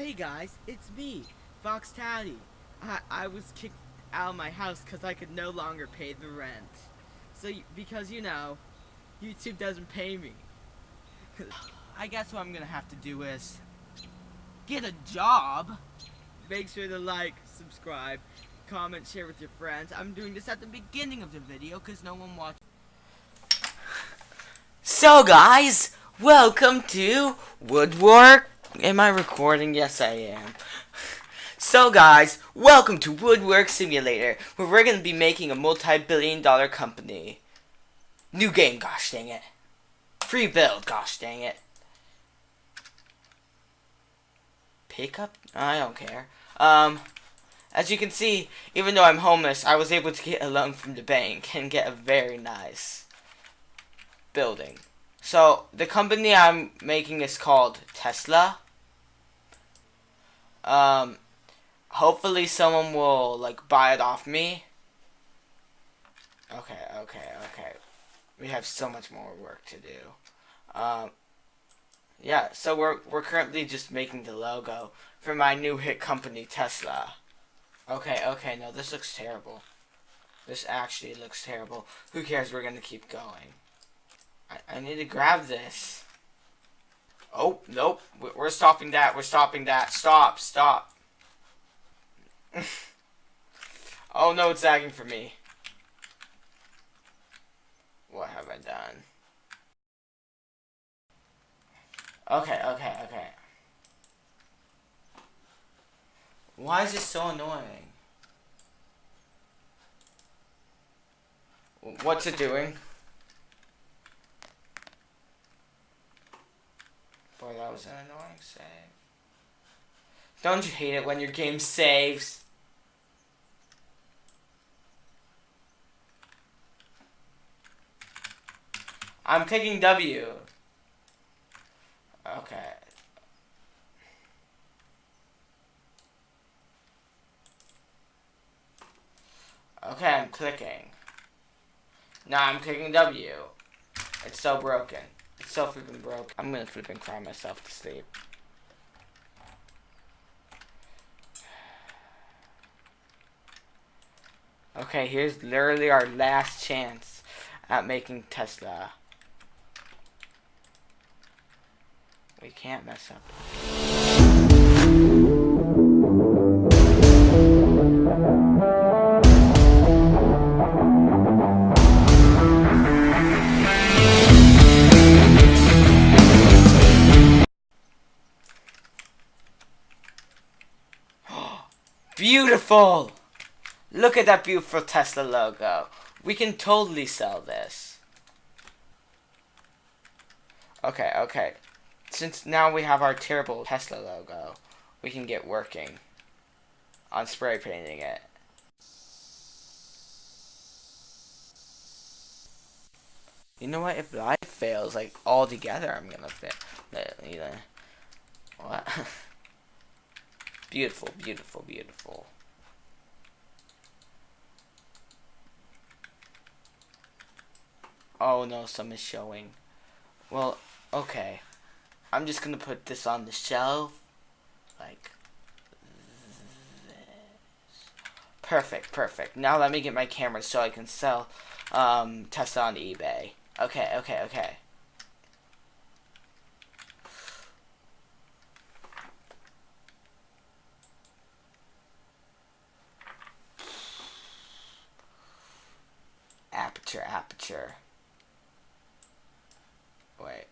Hey guys, it's me, Fox Taddy. I was kicked out of my house because I could no longer pay the rent. Because YouTube doesn't pay me. I guess what I'm gonna have to do is get a job. Make sure to like, subscribe, comment, share with your friends. I'm doing this at the beginning of the video because no one watched. So guys, welcome to Woodwork. Am I recording? Yes, I am. So guys, welcome to Woodwork Simulator, where we're going to be making a multi-billion-dollar company. New game, gosh dang it. Free build, gosh dang it. Pickup? I don't care. As you can see, even though I'm homeless, I was able to get a loan from the bank and get a very nice building. So, the company I'm making is called Tesla. Hopefully someone will, buy it off me. Okay. We have so much more work to do. Yeah, so we're currently just making the logo for my new hit company, Tesla. Okay, no, this looks terrible. This actually looks terrible. Who cares? We're gonna keep going. I need to grab this. Oh, nope. We're stopping that. We're stopping that. Stop. Oh no, it's lagging for me. What have I done? Okay. Why is this so annoying? What's it doing? Boy, that was an annoying save. Don't you hate it when your game saves? I'm picking W. Okay. Okay, I'm clicking. Now I'm clicking W. It's so broken. It's so freaking broken. I'm gonna flipping cry myself to sleep. Okay, here's literally our last chance at making Tesla. We can't mess up. Beautiful! Look at that beautiful Tesla logo. We can totally sell this. Okay. Since now we have our terrible Tesla logo, we can get working on spray painting it. You know what? If life fails, all together, I'm gonna fit. What? Beautiful. Oh no, some is showing. Well, okay. I'm just gonna put this on the shelf. Like this. Perfect. Now let me get my camera so I can sell Tesla on eBay. Okay. Aperture. Wait.